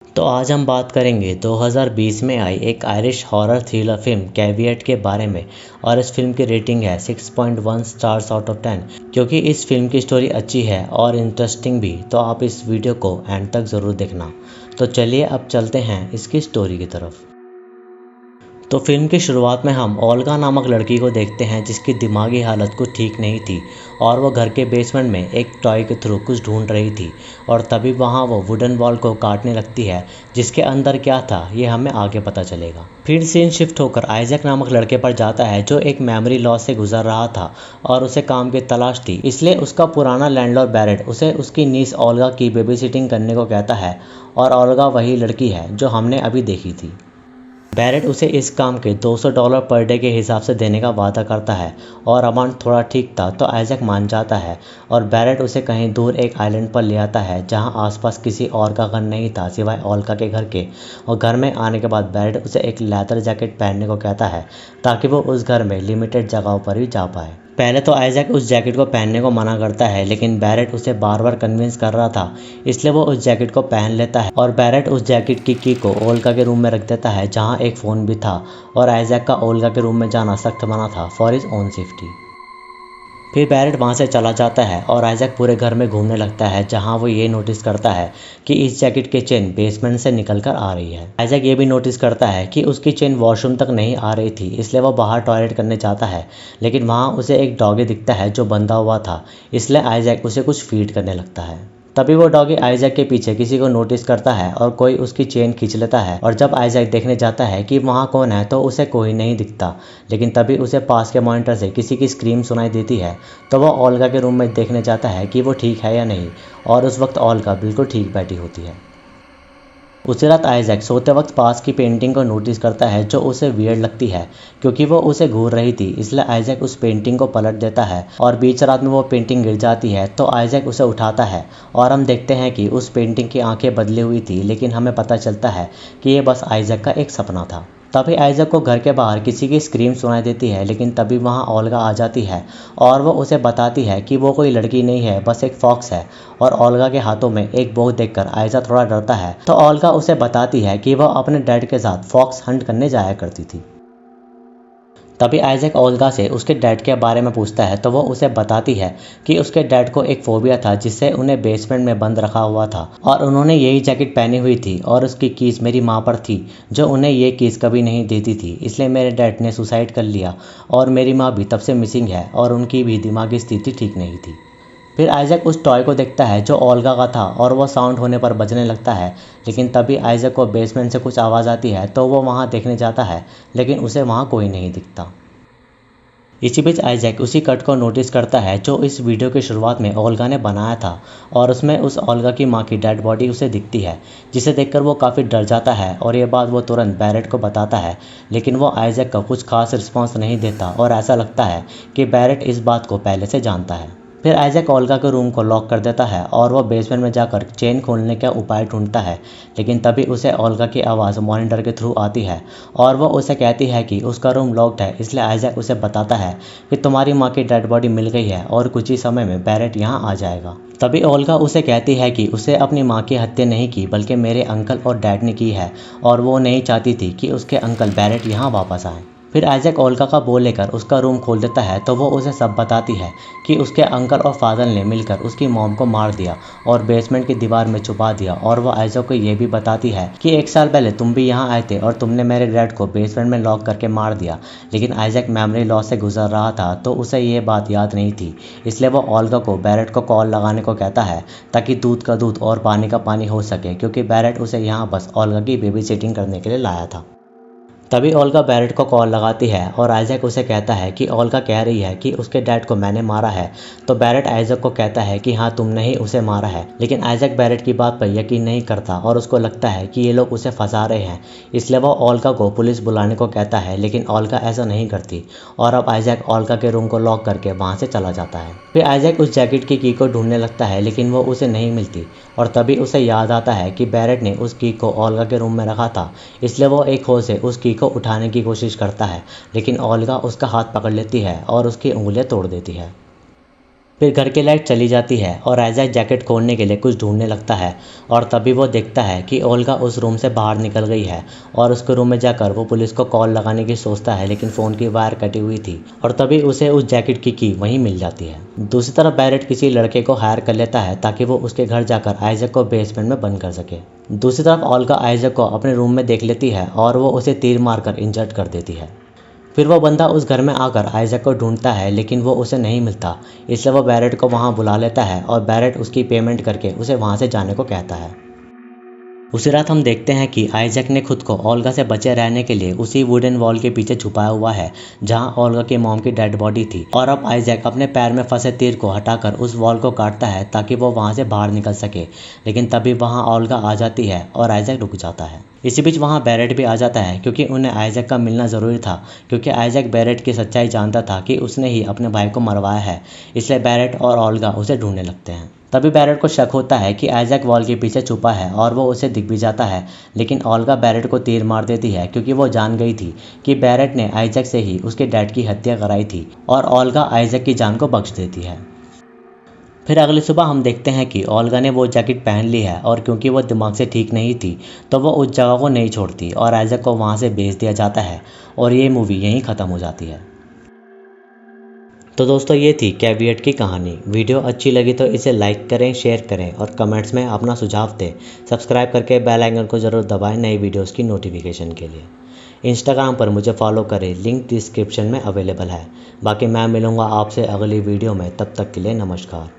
तो आज हम बात करेंगे 2020 में आई एक Irish horror thriller film caveat के बारे में। और इस फिल्म की रेटिंग है 6.1 स्टार्स आउट ऑफ 10। क्योंकि इस फिल्म की स्टोरी अच्छी है और इंटरेस्टिंग भी, तो आप इस वीडियो को एंड तक ज़रूर देखना। तो चलिए अब चलते हैं इसकी स्टोरी की तरफ। तो फिल्म की शुरुआत में हम ओल्गा नामक लड़की को देखते हैं जिसकी दिमागी हालत कुछ ठीक नहीं थी और वो घर के बेसमेंट में एक टॉय के थ्रू कुछ ढूंढ रही थी। और तभी वहाँ वो वुडन बॉल को काटने लगती है जिसके अंदर क्या था ये हमें आगे पता चलेगा। फिर सीन शिफ्ट होकर आइजैक नामक लड़के पर जाता है जो एक मेमोरी लॉस से गुजर रहा था और उसे काम की तलाश थी। इसलिए उसका पुराना लैंडलॉर्ड बैरेट उसे उसकी नीस ओल्गा की बेबी सिटिंग करने को कहता है। और ओल्गा वही लड़की है जो हमने अभी देखी थी। बैरेट उसे इस काम के $200 पर डे के हिसाब से देने का वादा करता है और अमाउंट थोड़ा ठीक था तो आइजैक मान जाता है। और बैरेट उसे कहीं दूर एक आइलैंड पर ले आता है जहां आसपास किसी और का घर नहीं था सिवाय ओल्गा के घर के। और घर में आने के बाद बैरेट उसे एक लेदर जैकेट पहनने को कहता है ताकि वो उस घर में लिमिटेड जगहों पर ही जा पाए। पहले तो आइजैक उस जैकेट को पहनने को मना करता है लेकिन बैरेट उसे बार बार कन्विंस कर रहा था, इसलिए वो उस जैकेट को पहन लेता है। और बैरेट उस जैकेट की को ओल्गा के रूम में रख देता है जहां एक फ़ोन भी था। और आइजैक का ओल्गा के रूम में जाना सख्त मना था फॉर हिज ओन सेफ्टी। फिर बैरेट वहाँ से चला जाता है और आइजैक पूरे घर में घूमने लगता है जहाँ वो ये नोटिस करता है कि इस जैकेट की चेन बेसमेंट से निकल कर आ रही है। आइजैक ये भी नोटिस करता है कि उसकी चेन वॉशरूम तक नहीं आ रही थी, इसलिए वो बाहर टॉयलेट करने जाता है। लेकिन वहाँ उसे एक डॉगी दिखता है जो बंधा हुआ था, इसलिए आइजैक उसे कुछ फीड करने लगता है। तभी वो डॉगी आइजैक के पीछे किसी को नोटिस करता है और कोई उसकी चेन खींच लेता है। और जब आइजैक देखने जाता है कि वहाँ कौन है तो उसे कोई नहीं दिखता। लेकिन तभी उसे पास के मॉनिटर से किसी की स्क्रीम सुनाई देती है। तो वो ओल्गा के रूम में देखने जाता है कि वो ठीक है या नहीं। और उस वक्त ओल्गा बिल्कुल ठीक बैठी होती है। उसी रात आइजैक सोते वक्त पास की पेंटिंग को नोटिस करता है जो उसे वियर्ड लगती है क्योंकि वो उसे घूर रही थी। इसलिए आइजैक उस पेंटिंग को पलट देता है और बीच रात में वो पेंटिंग गिर जाती है। तो आइजैक उसे उठाता है और हम देखते हैं कि उस पेंटिंग की आंखें बदली हुई थी, लेकिन हमें पता चलता है कि ये बस आइजैक का एक सपना था। तभी आइजैक को घर के बाहर किसी की स्क्रीम सुनाई देती है, लेकिन तभी वहाँ ओल्गा आ जाती है और वो उसे बताती है कि वो कोई लड़की नहीं है, बस एक फॉक्स है। और ओल्गा के हाथों में एक बोक देखकर आइजैक थोड़ा डरता है। तो ओल्गा उसे बताती है कि वह अपने डैड के साथ फॉक्स हंट करने जाया करती थी। तभी आइजैक ओल्गा से उसके डैड के बारे में पूछता है तो वो उसे बताती है कि उसके डैड को एक फोबिया था जिससे उन्हें बेसमेंट में बंद रखा हुआ था और उन्होंने यही जैकेट पहनी हुई थी और उसकी कीज मेरी माँ पर थी जो उन्हें ये कीज कभी नहीं देती थी। इसलिए मेरे डैड ने सुसाइड कर लिया और मेरी माँ भी तब से मिसिंग है और उनकी भी दिमागी स्थिति ठीक नहीं थी। फिर आइजैक उस टॉय को देखता है जो ओल्गा का था और वो साउंड होने पर बजने लगता है। लेकिन तभी आइजैक को बेसमेंट से कुछ आवाज़ आती है तो वो वहाँ देखने जाता है, लेकिन उसे वहाँ कोई नहीं दिखता। इसी बीच आइजैक उसी कट को नोटिस करता है जो इस वीडियो की शुरुआत में ओल्गा ने बनाया था और उसमें उस ओल्गा की माँ की डेड बॉडी उसे दिखती है, जिसे देखकर वो काफ़ी डर जाता है और ये बात वो तुरंत बैरेट को बताता है। लेकिन वो आइजैक का कुछ खास रिस्पॉन्स नहीं देता और ऐसा लगता है कि बैरेट इस बात को पहले से जानता है। फिर आइजैक ओल्गा के रूम को लॉक कर देता है और वो बेसमेंट में जाकर चेन खोलने का उपाय ढूंढता है। लेकिन तभी उसे ओल्गा की आवाज़ मॉनिटर के थ्रू आती है और वो उसे कहती है कि उसका रूम लॉक्ड है। इसलिए आइजैक उसे बताता है कि तुम्हारी माँ की डेड बॉडी मिल गई है और कुछ ही समय में बैरेट यहाँ आ जाएगा। तभी ओल्गा उसे कहती है कि उसे अपनी माँ की हत्या नहीं की बल्कि मेरे अंकल और डैड ने की है और वो नहीं चाहती थी कि उसके अंकल बैरेट यहाँ वापस आए। फिर आइजैक ओल्गा का बोल लेकर उसका रूम खोल देता है तो वो उसे सब बताती है कि उसके अंकल और फादर ने मिलकर उसकी मॉम को मार दिया और बेसमेंट की दीवार में छुपा दिया। और वो आइजैक को ये भी बताती है कि 1 साल पहले तुम भी यहाँ आए थे और तुमने मेरे डैड को बेसमेंट में लॉक करके मार दिया। लेकिन आइजैक मेमोरी लॉस से गुजर रहा था तो उसे ये बात याद नहीं थी, इसलिए वो ओल्गा को बैरेट को कॉल लगाने को कहता है ताकि दूध का दूध और पानी का पानी हो सके, क्योंकि बैरेट उसे यहाँ बस ओल्गा की बेबी सिटिंग करने के लिए लाया था। तभी ओल्गा बैरेट को कॉल लगाती है और आइजैक उसे कहता है कि ओल्गा कह रही है कि उसके डैड को मैंने मारा है। तो बैरेट आइजैक को कहता है कि हाँ तुमने ही उसे मारा है। लेकिन आइजैक बैरेट की बात पर यकीन नहीं करता और उसको लगता है कि ये लोग उसे फंसा रहे हैं, इसलिए वो ओल्गा को पुलिस बुलाने को कहता है। लेकिन ओल्गा ऐसा नहीं करती और अब आइजैक ओल्गा के रूम को लॉक करके वहाँ से चला जाता है। फिर आइजैक उस जैकेट की को ढूंढने लगता है लेकिन वो उसे नहीं मिलती और तभी उसे याद आता है कि बैरेट ने उस की को ओल्गा के रूम में रखा था। इसलिए वो एक होश से उस की को उठाने की कोशिश करता है, लेकिन ओल्गा उसका हाथ पकड़ लेती है और उसकी उंगलियां तोड़ देती है। फिर घर की लाइट चली जाती है और आइजैक जैकेट खोलने के लिए कुछ ढूंढने लगता है और तभी वो देखता है कि ओल्गा उस रूम से बाहर निकल गई है और उसके रूम में जाकर वो पुलिस को कॉल लगाने की सोचता है, लेकिन फ़ोन की वायर कटी हुई थी और तभी उसे उस जैकेट की की वहीं मिल जाती है। दूसरी तरफ बैरेट किसी लड़के को हायर कर लेता है ताकि वो उसके घर जाकर आइजैक को बेसमेंट में बंद कर सके। दूसरी तरफ ओल्गा आइजैक को अपने रूम में देख लेती है और वो उसे तीर मारकर इंजर्ड कर देती है। फिर वो बंदा उस घर में आकर आइजैक को ढूंढता है, लेकिन वो उसे नहीं मिलता, इसलिए वो बैरेट को वहाँ बुला लेता है और बैरेट उसकी पेमेंट करके उसे वहाँ से जाने को कहता है। उसी रात हम देखते हैं कि आइजैक ने खुद को ओल्गा से बचे रहने के लिए उसी वुडन वॉल के पीछे छुपाया हुआ है जहां ओल्गा की मॉम की डेड बॉडी थी, और अब आइजैक अपने पैर में फंसे तीर को हटाकर उस वॉल को काटता है ताकि वो वहां से बाहर निकल सके, लेकिन तभी वहां ओल्गा आ जाती है और आइजैक रुक जाता है। इसी बीच वहाँ बैरेट भी आ जाता है क्योंकि उन्हें आइजैक का मिलना ज़रूरी था, क्योंकि आइजैक बैरेट की सच्चाई जानता था कि उसने ही अपने भाई को मरवाया है, इसलिए बैरेट और ओल्गा उसे ढूंढने लगते हैं। तभी बैरेट को शक होता है कि आइजैक वॉल के पीछे छुपा है और वो उसे दिख भी जाता है, लेकिन ओल्गा बैरेट को तीर मार देती है क्योंकि वो जान गई थी कि बैरेट ने आइजैक से ही उसके डैड की हत्या कराई थी, और ओल्गा आइजैक की जान को बख्श देती है। फिर अगली सुबह हम देखते हैं कि ओल्गा ने वो जैकेट पहन ली है और क्योंकि वो दिमाग से ठीक नहीं थी तो वो उस जगह को नहीं छोड़ती और आइजैक को वहाँ से भेज दिया जाता है और ये मूवी यहीं ख़त्म हो जाती है। तो दोस्तों, ये थी कैवियट की कहानी। वीडियो अच्छी लगी तो इसे लाइक करें, शेयर करें और कमेंट्स में अपना सुझाव दें। सब्सक्राइब करके बेल आइकन को ज़रूर दबाएं नई वीडियोस की नोटिफिकेशन के लिए। इंस्टाग्राम पर मुझे फॉलो करें, लिंक डिस्क्रिप्शन में अवेलेबल है। बाकी मैं मिलूँगा आपसे अगली वीडियो में, तब तक के लिए नमस्कार।